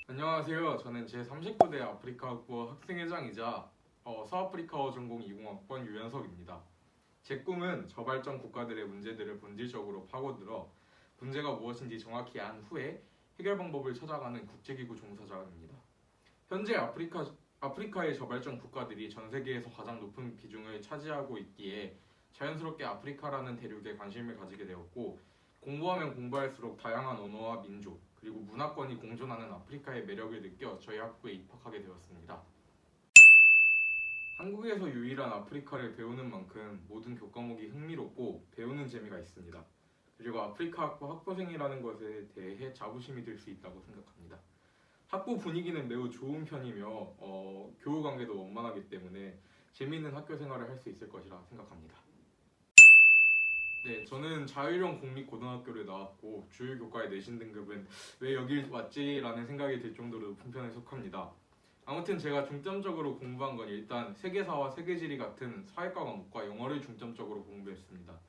안녕하세요. 저는 제39대 아프리카학부 학생회장이자 서아프리카어 전공 20학번 유연석입니다. 제 꿈은 저발전 국가들의 문제들을 본질적으로 파고들어 문제가 무엇인지 정확히 안 후에 해결 방법을 찾아가는 국제기구 종사자입니다. 현재 아프리카의 저발전 국가들이 전 세계에서 가장 높은 비중을 차지하고 있기에 자연스럽게 아프리카라는 대륙에 관심을 가지게 되었고, 공부하면 공부할수록 다양한 언어와 민족 그리고 문화권이 공존하는 아프리카의 매력을 느껴 저희 학부에 입학하게 되었습니다. 한국에서 유일한 아프리카를 배우는 만큼 모든 교과목이 흥미롭고 배우는 재미가 있습니다. 그리고 아프리카 학부 학부생이라는 것에 대해 자부심이 들 수 있다고 생각합니다. 학부 분위기는 매우 좋은 편이며 교우 관계도 원만하기 때문에 재미있는 학교 생활을 할 수 있을 것이라 생각합니다. 네, 저는 자율형 공립고등학교를 나왔고 주요 교과의 내신 등급은 왜 여길 왔지라는 생각이 들 정도로 높은 편에 속합니다. 아무튼 제가 중점적으로 공부한 건 일단 세계사와 세계지리 같은 사회과 과목과 영어를 중점적으로 공부했습니다.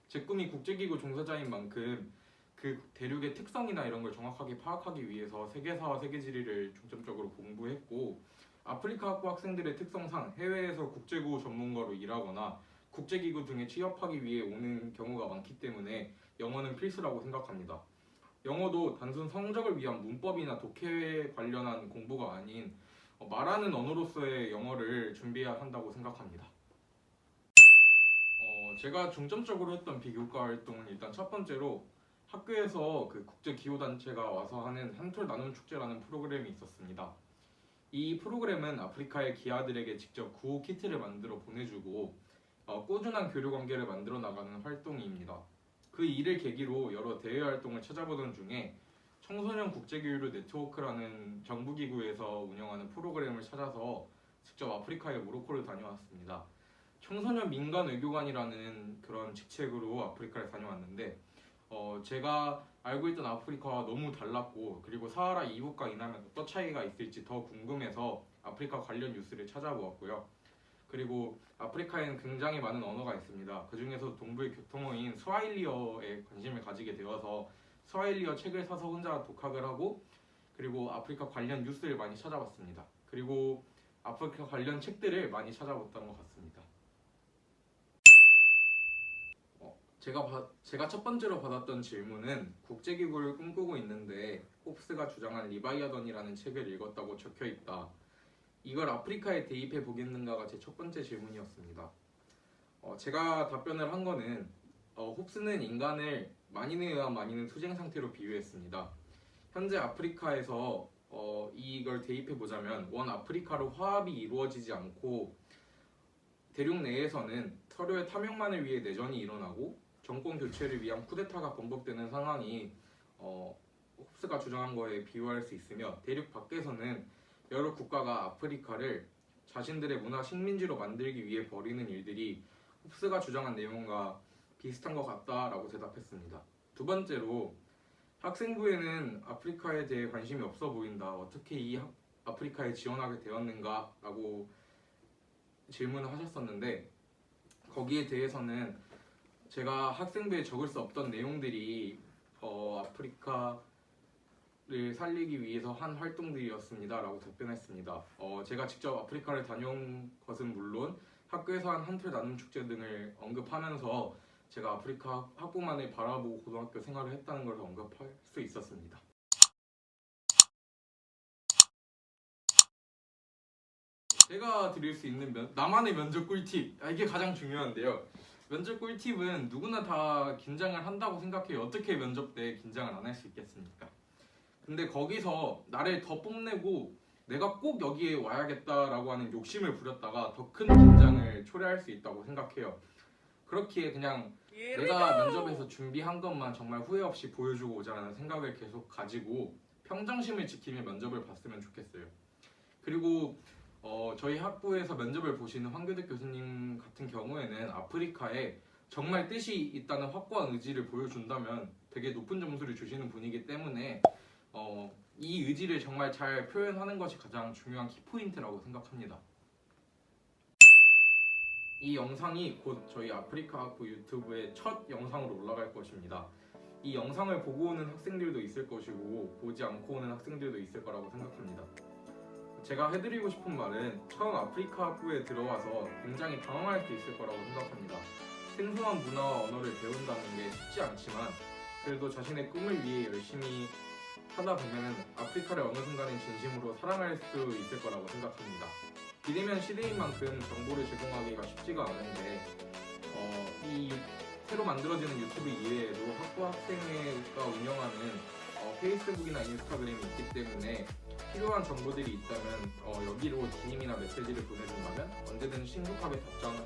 제 꿈이 국제기구 종사자인 만큼 그 대륙의 특성이나 이런 걸 정확하게 파악하기 위해서 세계사와 세계지리를 중점적으로 공부했고, 아프리카 학부 학생들의 특성상 해외에서 국제구호 전문가로 일하거나 국제기구 등에 취업하기 위해 오는 경우가 많기 때문에 영어는 필수라고 생각합니다. 영어도 단순 성적을 위한 문법이나 독해에 관련한 공부가 아닌 말하는 언어로서의 영어를 준비해야 한다고 생각합니다. 제가 중점적으로 했던 비교과 활동은 일단 첫 번째로 학교에서 그 국제기후단체가 와서 하는 한톨 나눔 축제라는 프로그램이 있었습니다. 이 프로그램은 아프리카의 기아들에게 직접 구호 키트를 만들어 보내주고 꾸준한 교류 관계를 만들어 나가는 활동입니다. 그 일을 계기로 여러 대외 활동을 찾아보던 중에 청소년 국제교류 네트워크라는 정부기구에서 운영하는 프로그램을 찾아서 직접 아프리카의 모로코를 다녀왔습니다. 청소년 민간 외교관이라는 그런 직책으로 아프리카를 다녀왔는데 제가 알고 있던 아프리카와 너무 달랐고, 그리고 사하라 이북과 이남에 어떤 차이가 있을지 더 궁금해서 아프리카 관련 뉴스를 찾아보았고요. 그리고 아프리카에는 굉장히 많은 언어가 있습니다. 그 중에서 동부의 교통어인 스와힐리어에 관심을 가지게 되어서 스와힐리어 책을 사서 혼자 독학을 하고, 그리고 아프리카 관련 뉴스를 많이 찾아봤습니다. 그리고 아프리카 관련 책들을 많이 찾아봤던 것 같습니다. 제가 첫 번째로 받았던 질문은 국제기구를 꿈꾸고 있는데 홉스가 주장한 리바이어던이라는 책을 읽었다고 적혀 있다. 이걸 아프리카에 대입해 보겠는가가 제 첫 번째 질문이었습니다. 제가 답변을 한 거는 홉스는 인간을 만인에 의한 만인은 투쟁 상태로 비유했습니다. 현재 아프리카에서 이걸 대입해 보자면 원 아프리카로 화합이 이루어지지 않고 대륙 내에서는 서로의 탐욕만을 위해 내전이 일어나고 정권 교체를 위한 쿠데타가 번복되는 상황이 홉스가 주장한 거에 비유할 수 있으며, 대륙 밖에서는 여러 국가가 아프리카를 자신들의 문화 식민지로 만들기 위해 벌이는 일들이 홉스가 주장한 내용과 비슷한 것 같다라고 대답했습니다. 두 번째로 학생부에는 아프리카에 대해 관심이 없어 보인다. 어떻게 아프리카에 지원하게 되었는가? 라고 질문을 하셨었는데, 거기에 대해서는 제가 학생부에 적을 수 없던 내용들이 아프리카를 살리기 위해서 한 활동들이었습니다 라고 답변했습니다. 제가 직접 아프리카를 다녀온 것은 물론 학교에서 한 한틀 나눔 축제 등을 언급하면서 제가 아프리카 학부만을 바라보고 고등학교 생활을 했다는 걸 언급할 수 있었습니다. 제가 드릴 수 있는 나만의 면접 꿀팁, 이게 가장 중요한데요. 면접 꿀팁은 누구나 다 긴장을 한다고 생각해요. 어떻게 면접 때 긴장을 안 할 수 있겠습니까? 근데 거기서 나를 더 뽐내고 내가 꼭 여기에 와야겠다라고 하는 욕심을 부렸다가 더 큰 긴장을 초래할 수 있다고 생각해요. 그렇기에 그냥 내가 면접에서 준비한 것만 정말 후회 없이 보여주고 오자라는 생각을 계속 가지고 평정심을 지키며 면접을 봤으면 좋겠어요. 그리고 저희 학부에서 면접을 보시는 황교득 교수님 같은 경우에는 아프리카에 정말 뜻이 있다는 확고한 의지를 보여준다면 되게 높은 점수를 주시는 분이기 때문에 이 의지를 정말 잘 표현하는 것이 가장 중요한 키포인트라고 생각합니다. 이 영상이 곧 저희 아프리카 학부 유튜브에 첫 영상으로 올라갈 것입니다. 이 영상을 보고 오는 학생들도 있을 것이고 보지 않고 오는 학생들도 있을 거라고 생각합니다. 제가 해드리고 싶은 말은 처음 아프리카 학부에 들어와서 굉장히 당황할 수 있을 거라고 생각합니다. 생소한 문화와 언어를 배운다는 게 쉽지 않지만 그래도 자신의 꿈을 위해 열심히 하다 보면 아프리카를 어느 순간에 진심으로 사랑할 수 있을 거라고 생각합니다. 비대면 시대인 만큼 정보를 제공하기가 쉽지가 않은데 이 새로 만들어지는 유튜브 이외에도 학부 학생회가 운영하는 페이스북이나 인스타그램이 있기 때문에 필요한 정보들이 있다면 여기로 DM이나 메시지를 보내준다면 언제든 신속하게 답장